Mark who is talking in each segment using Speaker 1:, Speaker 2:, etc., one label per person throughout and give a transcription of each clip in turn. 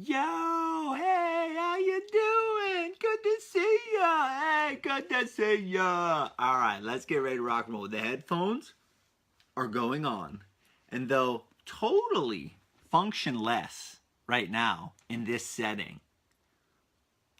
Speaker 1: Yo, hey, how you doing? Good to see ya. Hey, good to see ya. All right, let's get ready to rock and roll. The headphones are going on, and though totally functionless right now in this setting,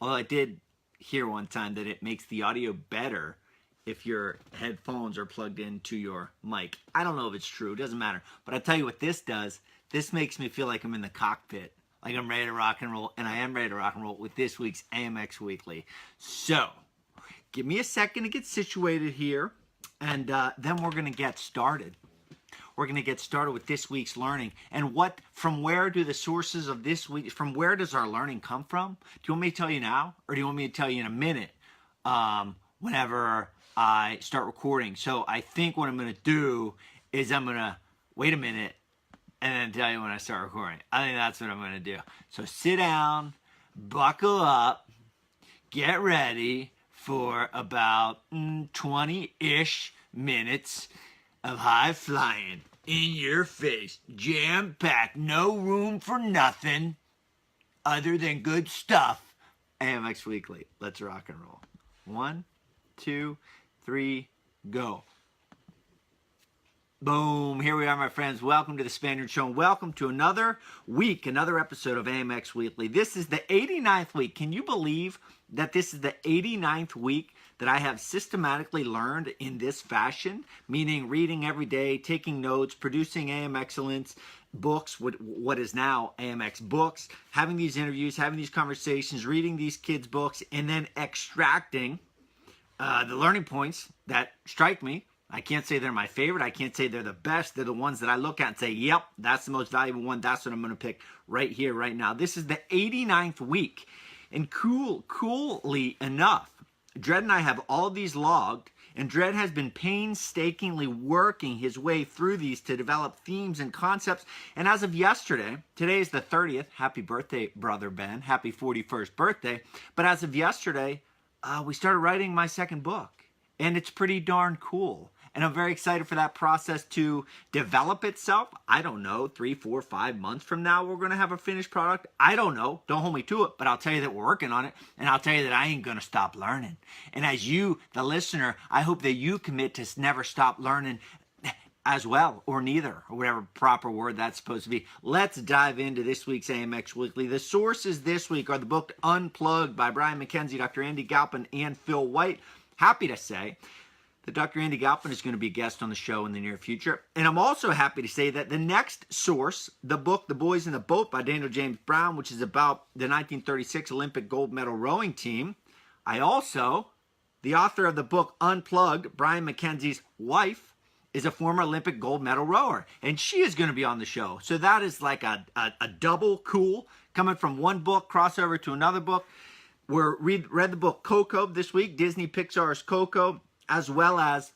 Speaker 1: although I did hear one time that it makes the audio better if your headphones are plugged into your mic. I don't know if it's true. It doesn't matter. But I tell you what this does. This makes me feel like I'm in the cockpit, like I'm ready to rock and roll, and I am ready to rock and roll with this week's AMX Weekly. So, give me a second to get situated here, and then we're going to get started. We're going to get started with this week's learning. And from where do the sources of this week, from where does our learning come from? Do you want me to tell you now, or do you want me to tell you in a minute whenever I start recording? So I think what I'm going to do is I'm going to wait a minute and then tell you when I start recording. I think that's what I'm going to do. So sit down, buckle up, get ready for about 20-ish minutes of high flying, in your face, jam-packed, no room for nothing other than good stuff. AMX Weekly. Let's rock and roll. 1, 2, 3, go. Boom. Here we are, my friends. Welcome to the Spaniard Show. And welcome to another week, another episode of AMX Weekly. This is the 89th week. Can you believe that this is the 89th week that I have systematically learned in this fashion? Meaning reading every day, taking notes, producing AM Excellence books, what is now AMX books, having these interviews, having these conversations, reading these kids' books, and then extracting the learning points that strike me. I can't say they're my favorite. I can't say they're the best. They're the ones that I look at and say, yep, that's the most valuable one. That's what I'm going to pick right here, right now. This is the 89th week. And coolly enough, Dred and I have all these logged, and Dred has been painstakingly working his way through these to develop themes and concepts. And as of yesterday, today is the 30th. Happy birthday, brother Ben. Happy 41st birthday. But as of yesterday, we started writing my second book. And it's pretty darn cool. And I'm very excited for that process to develop itself. I don't know, 3, 4, 5 months from now, we're going to have a finished product. I don't know. Don't hold me to it. But I'll tell you that we're working on it. And I'll tell you that I ain't going to stop learning. And as you, the listener, I hope that you commit to never stop learning as well, or neither, or whatever proper word that's supposed to be. Let's dive into this week's AMX Weekly. The sources this week are the book Unplugged by Brian McKenzie, Dr. Andy Galpin, and Phil White. Happy to say that Dr. Andy Galpin is going to be a guest on the show in the near future. And I'm also happy to say that the next source, the book The Boys in the Boat by Daniel James Brown, which is about the 1936 Olympic gold medal rowing team. The author of the book Unplugged, Brian McKenzie's wife, is a former Olympic gold medal rower. And she is going to be on the show. So that is like a double cool, coming from one book, crossover to another book. We read the book Coco this week, Disney Pixar's Coco, as well as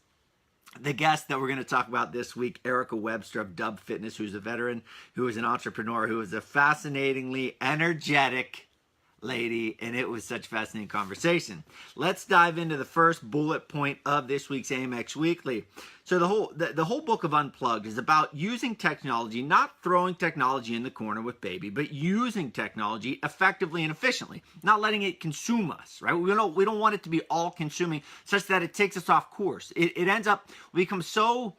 Speaker 1: the guest that we're going to talk about this week, Erica Webster of Dub Fitness, who's a veteran, who is an entrepreneur, who is a fascinatingly energetic lady, and it was such a fascinating conversation. Let's dive into the first bullet point of this week's AMX Weekly. So the whole book of Unplugged is about using technology, not throwing technology in the corner with baby, but using technology effectively and efficiently, not letting it consume us, right? We don't want it to be all consuming such that it takes us off course. It ends up, we become so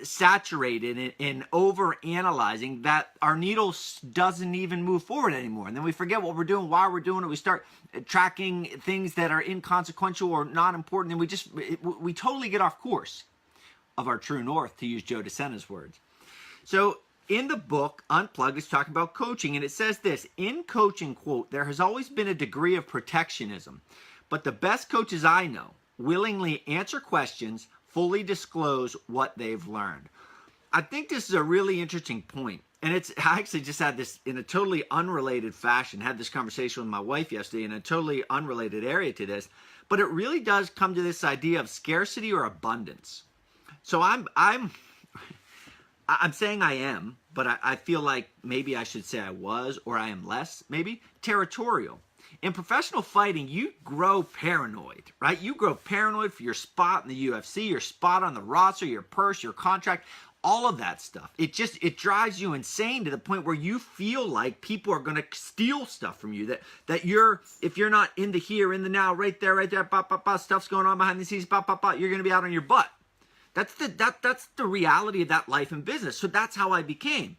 Speaker 1: saturated in over analyzing that our needle doesn't even move forward anymore, and then we forget what we're doing, why we're doing it. We start tracking things that are inconsequential or not important, and we totally get off course of our true north, to use Joe DeSena's words. So in the book Unplugged, it's talking about coaching, and it says this: in coaching, quote, there has always been a degree of protectionism, but the best coaches I know willingly answer questions, fully disclose what they've learned. I think this is a really interesting point. And I actually just had this in a totally unrelated fashion, had this conversation with my wife yesterday in a totally unrelated area to this. But it really does come to this idea of scarcity or abundance. So I'm saying I am, but I feel like maybe I should say I was, or I am less, maybe, territorial. In professional fighting, you grow paranoid, right? You grow paranoid for your spot in the UFC, your spot on the roster, your purse, your contract. all of that stuff. It drives you insane to the point where you feel like people are going to steal stuff from you. That if you're not in the here, in the now, right there, stuff's going on behind the scenes, you're going to be out on your butt. That's the reality of that life and business. So that's how I became.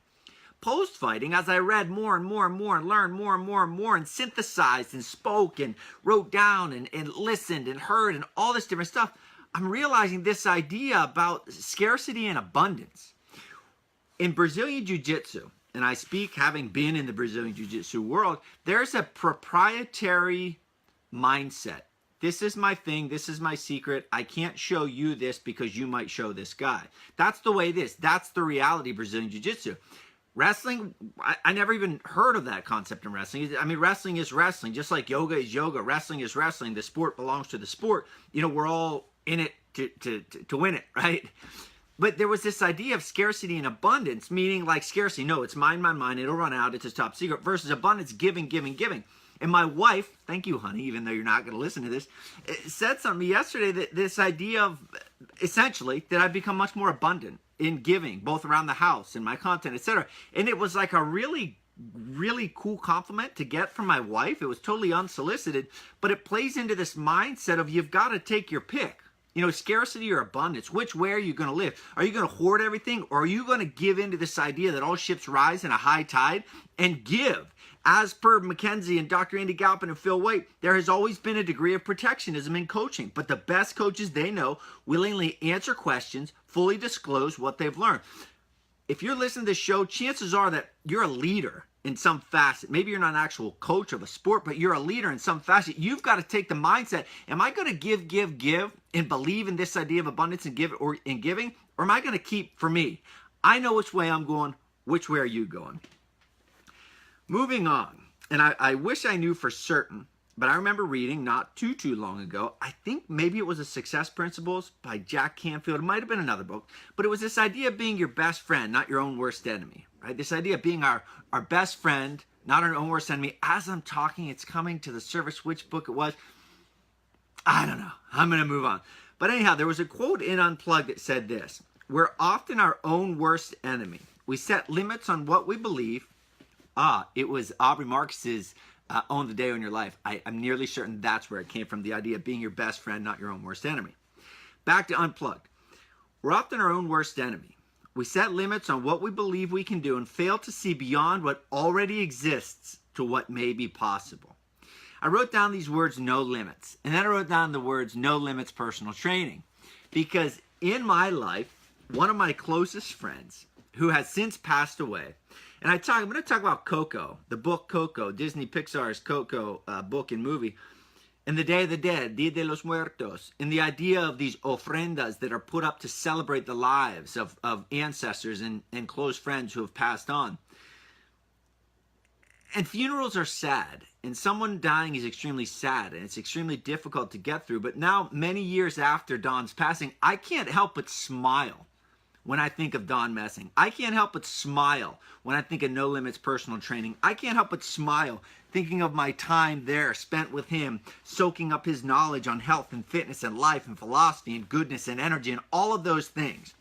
Speaker 1: Post-fighting, as I read more and more and more and learned more and more and more and synthesized and spoke and wrote down and listened and heard and all this different stuff, I'm realizing this idea about scarcity and abundance. In Brazilian Jiu-Jitsu, and I speak having been in the Brazilian Jiu-Jitsu world, there's a proprietary mindset. This is my thing. This is my secret. I can't show you this because you might show this guy. That's the way it is. That's the reality of Brazilian Jiu-Jitsu. Wrestling, I never even heard of that concept in wrestling. I mean, wrestling is wrestling. Just like yoga is yoga, wrestling is wrestling. The sport belongs to the sport. You know, we're all in it to win it, right? But there was this idea of scarcity and abundance, meaning like scarcity. No, it's mine, it'll run out, it's a top secret, versus abundance, giving. And my wife, thank you, honey, even though you're not going to listen to this, said something yesterday that this idea of, essentially, that I've become much more abundant in giving, both around the house and my content, etc. And it was like a really, really cool compliment to get from my wife. It was totally unsolicited, but it plays into this mindset of you've got to take your pick. You know, scarcity or abundance, which way are you going to live? Are you going to hoard everything, or are you going to give into this idea that all ships rise in a high tide and give? As per McKenzie and Dr. Andy Galpin and Phil White, there has always been a degree of protectionism in coaching, but the best coaches they know willingly answer questions, fully disclose what they've learned. If you're listening to this show, chances are that you're a leader in some facet. Maybe you're not an actual coach of a sport, but you're a leader in some facet. You've got to take the mindset, am I going to give, and believe in this idea of abundance and giving, or am I going to keep for me? I know which way I'm going. Which way are you going? Moving on, and I wish I knew for certain, but I remember reading not too long ago, I think maybe it was a Success Principles by Jack Canfield. It might have been another book, but it was this idea of being your best friend, not your own worst enemy, right? This idea of being our best friend, not our own worst enemy. As I'm talking, it's coming to the surface which book it was. I don't know. I'm going to move on. But anyhow, there was a quote in Unplugged that said this: we're often our own worst enemy. We set limits on what we believe. It was Aubrey Marcus's Own the Day on Your Life. I'm nearly certain that's where it came from, the idea of being your best friend, not your own worst enemy. Back to Unplugged. We're often our own worst enemy. We set limits on what we believe we can do and fail to see beyond what already exists to what may be possible. I wrote down these words, no limits. And then I wrote down the words, no limits personal training. Because in my life, one of my closest friends, who has since passed away, and I'm going to talk about Coco, the book Coco, Disney Pixar's Coco book and movie, and the Day of the Dead, Dia de los Muertos, and the idea of these ofrendas that are put up to celebrate the lives of ancestors and close friends who have passed on. And funerals are sad, and someone dying is extremely sad, and it's extremely difficult to get through. But now, many years after Don's passing, I can't help but smile when I think of Don Messing. I can't help but smile when I think of No Limits Personal Training. I can't help but smile thinking of my time there spent with him, soaking up his knowledge on health and fitness and life and philosophy and goodness and energy and all of those things.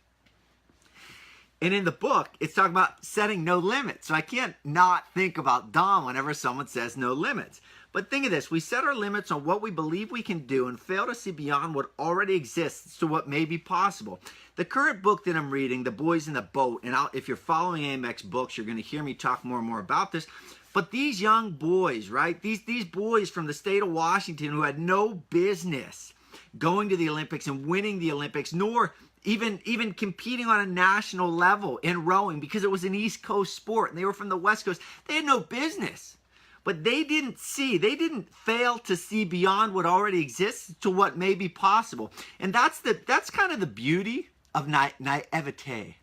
Speaker 1: And in the book, it's talking about setting no limits. So I can't not think about Don whenever someone says no limits. But think of this, we set our limits on what we believe we can do and fail to see beyond what already exists to what may be possible. The current book that I'm reading, The Boys in the Boat, and if you're following AMX books, you're going to hear me talk more and more about this. But these young boys, right, these boys from the state of Washington who had no business going to the Olympics and winning the Olympics, nor even competing on a national level in rowing because it was an East Coast sport and they were from the West Coast, they had no business. But they didn't fail to see beyond what already exists to what may be possible. And that's kind of the beauty of naivety,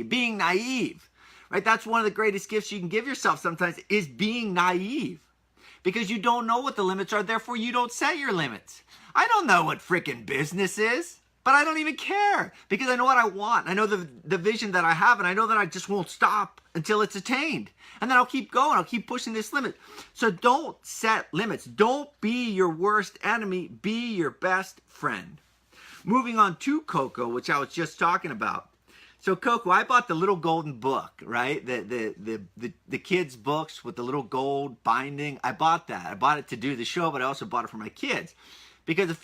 Speaker 1: being naive, right? That's one of the greatest gifts you can give yourself sometimes is being naive because you don't know what the limits are. Therefore, you don't set your limits. I don't know what freaking business is. But I don't even care because I know what I want. I know the vision that I have, and I know that I just won't stop until it's attained. And then I'll keep going. I'll keep pushing this limit. So don't set limits. Don't be your worst enemy. Be your best friend. Moving on to Coco, which I was just talking about. So Coco, I bought the little golden book, right? The kids' books with the little gold binding. I bought that. I bought it to do the show, but I also bought it for my kids. Because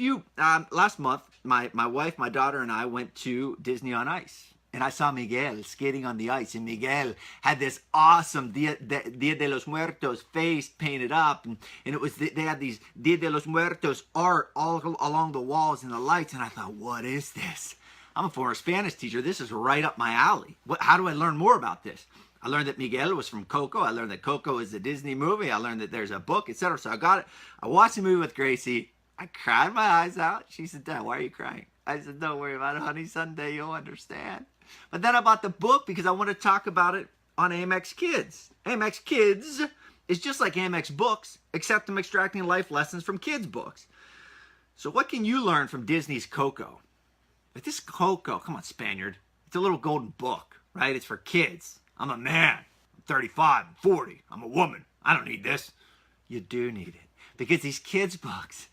Speaker 1: last month, my wife, my daughter, and I went to Disney on Ice. And I saw Miguel skating on the ice. And Miguel had this awesome Dia de los Muertos face painted up. And they had these Dia de los Muertos art all along the walls and the lights. And I thought, what is this? I'm a former Spanish teacher. This is right up my alley. How do I learn more about this? I learned that Miguel was from Coco. I learned that Coco is a Disney movie. I learned that there's a book, etc. So I got it. I watched the movie with Gracie. I cried my eyes out. She said, Dad, why are you crying? I said, don't worry about it, honey. Someday you'll understand. But then I bought the book because I want to talk about it on AMX Kids. AMX Kids is just like AMX Books, except I'm extracting life lessons from kids' books. So what can you learn from Disney's Coco? But this Coco, come on, Spaniard. It's a little golden book, right? It's for kids. I'm a man. I'm 35, I'm 40. I'm a woman. I don't need this. You do need it. Because these kids' books,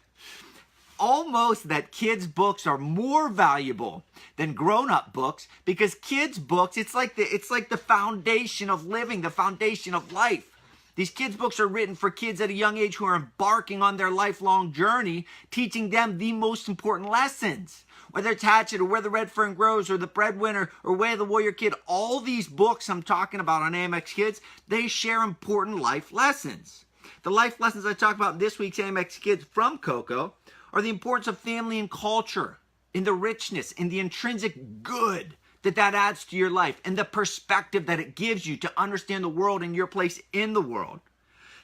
Speaker 1: almost that kids' books are more valuable than grown-up books, because kids' books, it's like the foundation of living, the foundation of life. These kids' books are written for kids at a young age who are embarking on their lifelong journey, teaching them the most important lessons. Whether it's Hatchet or Where the Red Fern Grows or The Breadwinner or Way of the Warrior Kid, all these books I'm talking about on AMX Kids, they share important life lessons. The life lessons I talk about in this week's AMX Kids from Coco are the importance of family and culture, in the richness, in the intrinsic good that adds to your life, and the perspective that it gives you to understand the world and your place in the world.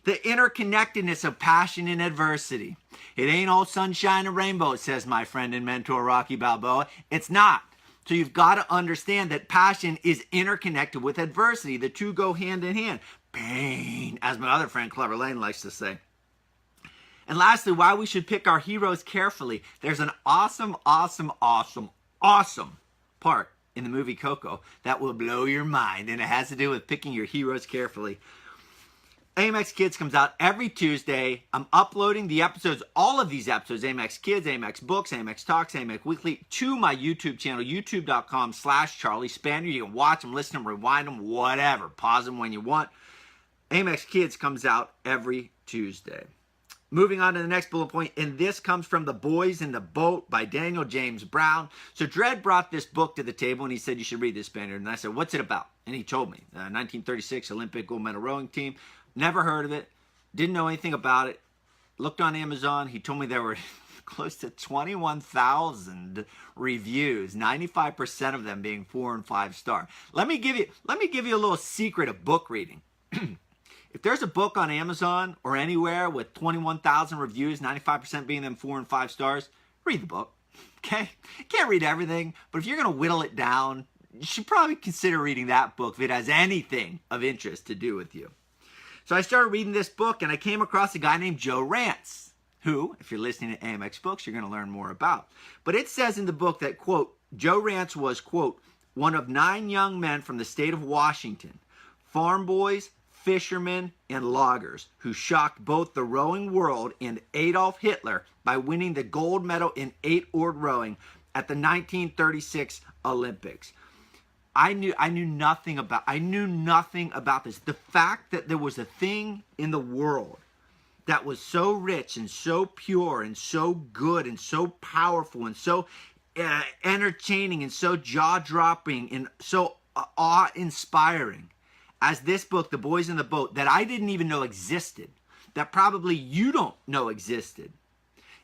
Speaker 1: The interconnectedness of passion and adversity. It ain't all sunshine and rainbows, says my friend and mentor Rocky Balboa. It's not. So you've got to understand that passion is interconnected with adversity. The two go hand in hand. Pain, as my other friend Clever Lane likes to say. And lastly, why we should pick our heroes carefully. There's an awesome part in the movie Coco that will blow your mind, and it has to do with picking your heroes carefully. AMX Kids comes out every Tuesday. I'm uploading the episodes, all of these episodes, AMX Kids, AMX Books, AMX Talks, AMX Weekly, to my YouTube channel, youtube.com/Charlie Spaniard. You can watch them, listen to them, rewind them, whatever. Pause them when you want. AMX Kids comes out every Tuesday. Moving on to the next bullet point, and this comes from The Boys in the Boat by Daniel James Brown. So Dredd brought this book to the table, and he said, you should read this, Spaniard. And I said, what's it about? And he told me, 1936 Olympic gold medal rowing team. Never heard of it. Didn't know anything about it. Looked on Amazon. He told me there were close to 21,000 reviews, 95% of them being 4 and 5 star. Let me give you a little secret of book reading. If there's a book on Amazon or anywhere with 21,000 reviews, 95% being them 4 and 5 stars, read the book, okay? You can't read everything, but if you're going to whittle it down, you should probably consider reading that book if it has anything of interest to do with you. So I started reading this book, and I came across a guy named Joe Rance, who, if you're listening to AMX Books, you're going to learn more about. But it says in the book that, quote, Joe Rance was, quote, one of 9 young men from the state of Washington, farm boys, fishermen, and loggers who shocked both the rowing world and Adolf Hitler by winning the gold medal in 8-oared rowing at the 1936 Olympics. I knew nothing about this. The fact that there was a thing in the world that was so rich and so pure and so good and so powerful and so entertaining and so jaw-dropping and so awe-inspiring as this book, The Boys in the Boat, that I didn't even know existed, that probably you don't know existed.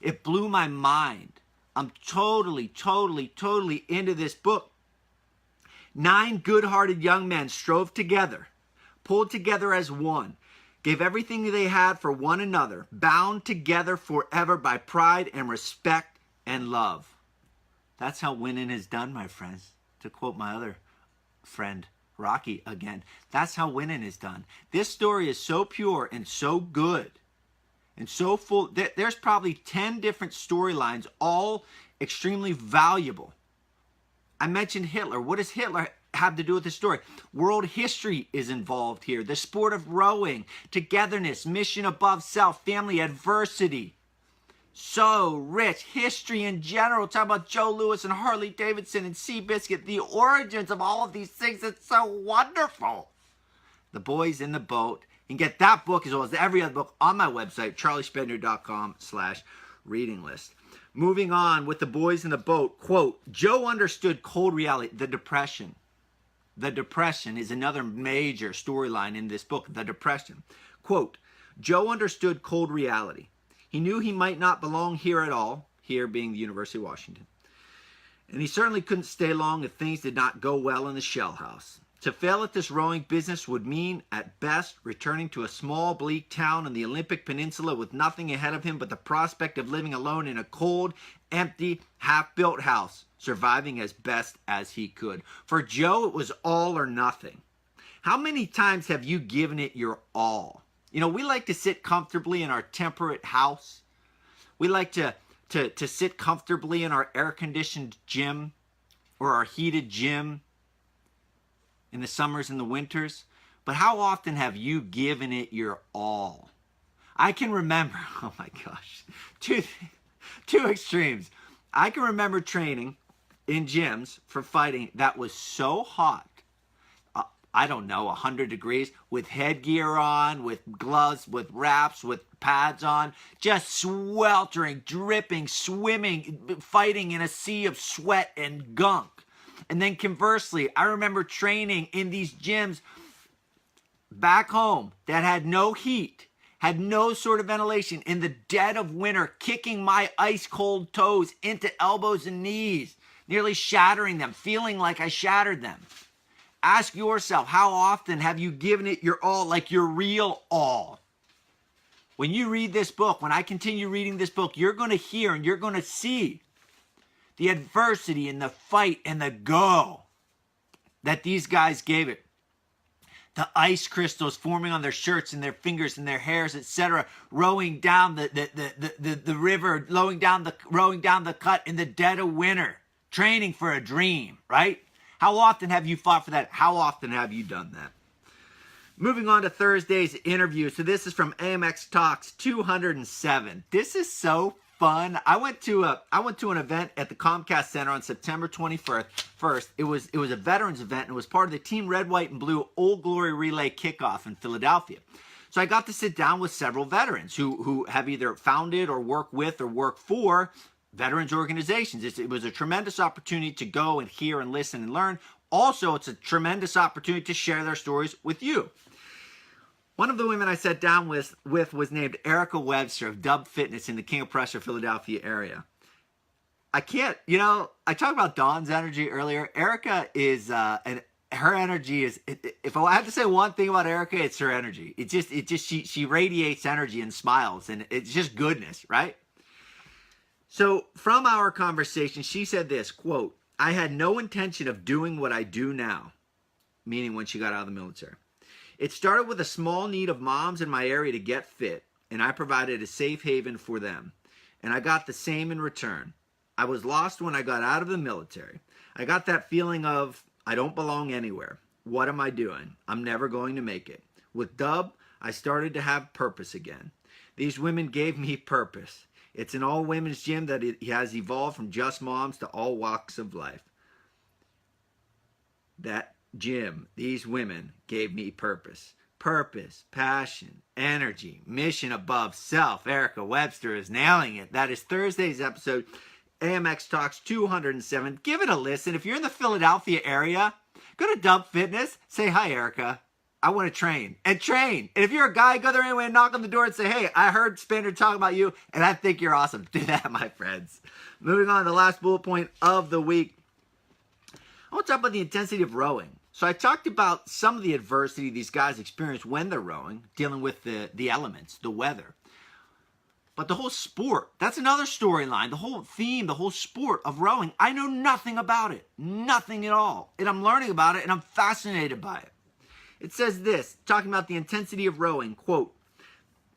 Speaker 1: It blew my mind. I'm totally into this book. 9 good-hearted young men strove together, pulled together as one, gave everything they had for one another, bound together forever by pride and respect and love. That's how winning is done, my friends. To quote my other friend, Rocky again. That's how winning is done. This story is so pure and so good and so full. There's probably 10 different storylines, all extremely valuable. I mentioned Hitler. What does Hitler have to do with the story? World history is involved here. The sport of rowing, togetherness, mission above self, family, adversity. So rich. History in general. Talk about Joe Louis and Harley Davidson and Seabiscuit. The origins of all of these things. It's so wonderful. The Boys in the Boat. You can get that book as well as every other book on my website, charliespaniard.com/reading list. Moving on with The Boys in the Boat. Quote, Joe understood cold reality. The Depression. The Depression is another major storyline in this book. The Depression. Quote, Joe understood cold reality. He knew he might not belong here at all, here being the University of Washington. And he certainly couldn't stay long if things did not go well in the shell house. To fail at this rowing business would mean, at best, returning to a small, bleak town on the Olympic Peninsula with nothing ahead of him but the prospect of living alone in a cold, empty, half-built house, surviving as best as he could. For Joe, it was all or nothing. How many times have you given it your all? You know, we like to sit comfortably in our temperate house. We like to sit comfortably in our air-conditioned gym or our heated gym in the summers and the winters. But how often have you given it your all? I can remember, oh my gosh, two extremes. I can remember training in gyms for fighting that was so hot. I don't know, 100 degrees, with headgear on, with gloves, with wraps, with pads on, just sweltering, dripping, swimming, fighting in a sea of sweat and gunk. And then conversely, I remember training in these gyms back home that had no heat, had no sort of ventilation, in the dead of winter, kicking my ice cold toes into elbows and knees, nearly shattering them, feeling like I shattered them. Ask yourself, how often have you given it your all, like your real all? When you read this book, when I continue reading this book, you're going to hear and you're going to see the adversity and the fight and the go that these guys gave it. The ice crystals forming on their shirts and their fingers and their hairs, etc., rowing down the river, rowing down the cut in the dead of winter, training for a dream, right? How often have you fought for that? How often have you done that? Moving on to Thursday's interview. So this is from AMX Talks 207. This is so fun. I went to an event at the Comcast Center on September 21st. It was a veterans event, and it was part of the Team Red, White, and Blue Old Glory Relay Kickoff in Philadelphia. So I got to sit down with several veterans who have either founded or work with or work for veterans organizations. It was a tremendous opportunity to go and hear and listen and learn. Also, it's a tremendous opportunity to share their stories with you. One of the women I sat down with was named Erica Webster of Dub Fitness in the King of Prussia, Philadelphia area. I talked about Dawn's energy earlier. Erica is, and her energy is, if I had to say one thing about Erica, it's her energy. She radiates energy and smiles, and it's just goodness, right? So from our conversation, she said this, quote, I had no intention of doing what I do now, meaning when she got out of the military. It started with a small need of moms in my area to get fit, and I provided a safe haven for them. And I got the same in return. I was lost when I got out of the military. I got that feeling of, I don't belong anywhere. What am I doing? I'm never going to make it. With Dub, I started to have purpose again. These women gave me purpose. It's an all-women's gym that it has evolved from just moms to all walks of life. That gym, these women gave me purpose. Purpose, passion, energy, mission above self. Erica Webster is nailing it. That is Thursday's episode, AMX Talks 207. Give it a listen. If you're in the Philadelphia area, go to Dub Fitness. Say, hi, Erica. I want to train. And train. And if you're a guy, go there anyway and knock on the door and say, hey, I heard Spaniard talk about you, and I think you're awesome. Do that, my friends. Moving on to the last bullet point of the week. I want to talk about the intensity of rowing. So I talked about some of the adversity these guys experience when they're rowing, dealing with the elements, the weather. But the whole sport, that's another storyline. The whole theme, the whole sport of rowing, I know nothing about it. Nothing at all. And I'm learning about it, and I'm fascinated by it. It says this, talking about the intensity of rowing, quote,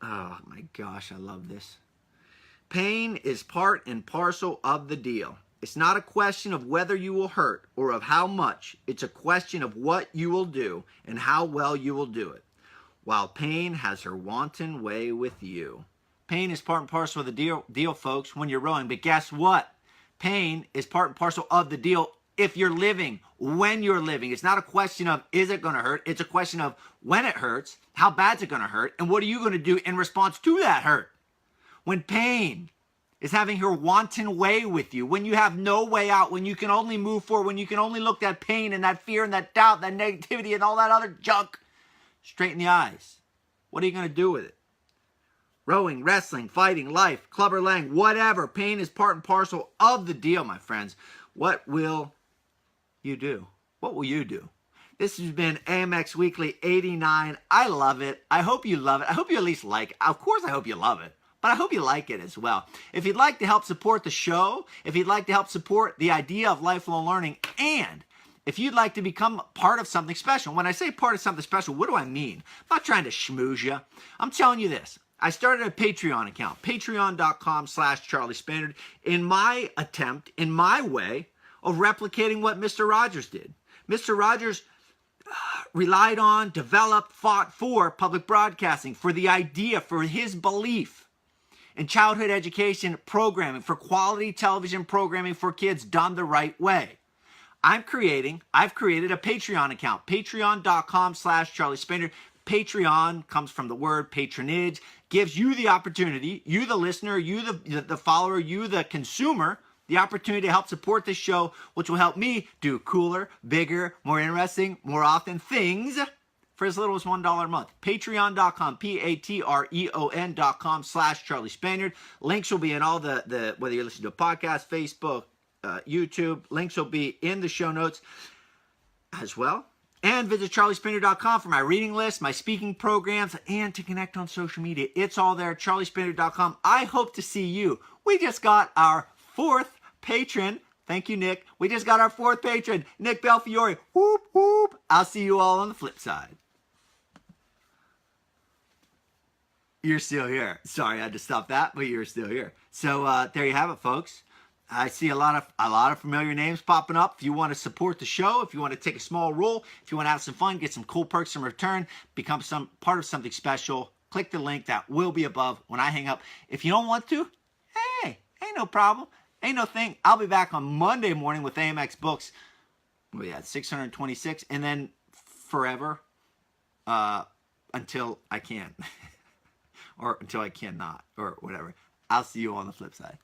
Speaker 1: oh my gosh, I love this. Pain is part and parcel of the deal. It's not a question of whether you will hurt or of how much. It's a question of what you will do and how well you will do it. While pain has her wanton way with you. Pain is part and parcel of the deal, folks, when you're rowing. But guess what? Pain is part and parcel of the deal if you're living, when you're living. It's not a question of, is it going to hurt? It's a question of when it hurts, how bad's it going to hurt, and what are you going to do in response to that hurt? When pain is having her wanton way with you, when you have no way out, when you can only move forward, when you can only look that pain and that fear and that doubt, that negativity and all that other junk straight in the eyes, what are you going to do with it? Rowing, wrestling, fighting, life, clubber lang, whatever. Pain is part and parcel of the deal, my friends. What will you do? What will you do? This has been AMX Weekly 89. I love it. I hope you love it. I hope you at least like it. Of course, I hope you love it, but I hope you like it as well. If you'd like to help support the show, if you'd like to help support the idea of lifelong learning, and if you'd like to become part of something special, when I say part of something special, what do I mean? I'm not trying to schmooze you. I'm telling you this. I started a Patreon account, patreon.com/Charlie Spaniard, in my attempt, in my way of replicating what Mr. Rogers did. Mr. Rogers relied on, developed, fought for public broadcasting, for the idea, for his belief in childhood education programming, for quality television programming for kids done the right way. I've created a Patreon account, patreon.com/Charlie Spaniard. Patreon comes from the word patronage, gives you the opportunity, you the listener, you the follower, you the consumer, the opportunity to help support this show, which will help me do cooler, bigger, more interesting, more often things for as little as $1 a month. Patreon.com, patreon.com/Charlie Spaniard. Links will be in all the whether you listen to a podcast, Facebook, YouTube, links will be in the show notes as well. And visit charliespaniard.com for my reading list, my speaking programs, and to connect on social media. It's all there, charliespaniard.com. I hope to see you. We just got our 4th patron. Thank you, Nick. We just got our 4th patron, Nick Belfiore. Whoop, whoop. I'll see you all on the flip side. You're still here. Sorry, I had to stop that, but you're still here. So there you have it, folks. I see a lot of familiar names popping up. If you want to support the show, if you want to take a small role, if you want to have some fun, get some cool perks in return, become some part of something special, click the link that will be above when I hang up. If you don't want to, hey, ain't no problem. Ain't no thing. I'll be back on Monday morning with AMX Books. Well, yeah, 626, and then forever until I can. Or until I cannot, or whatever. I'll see you on the flip side.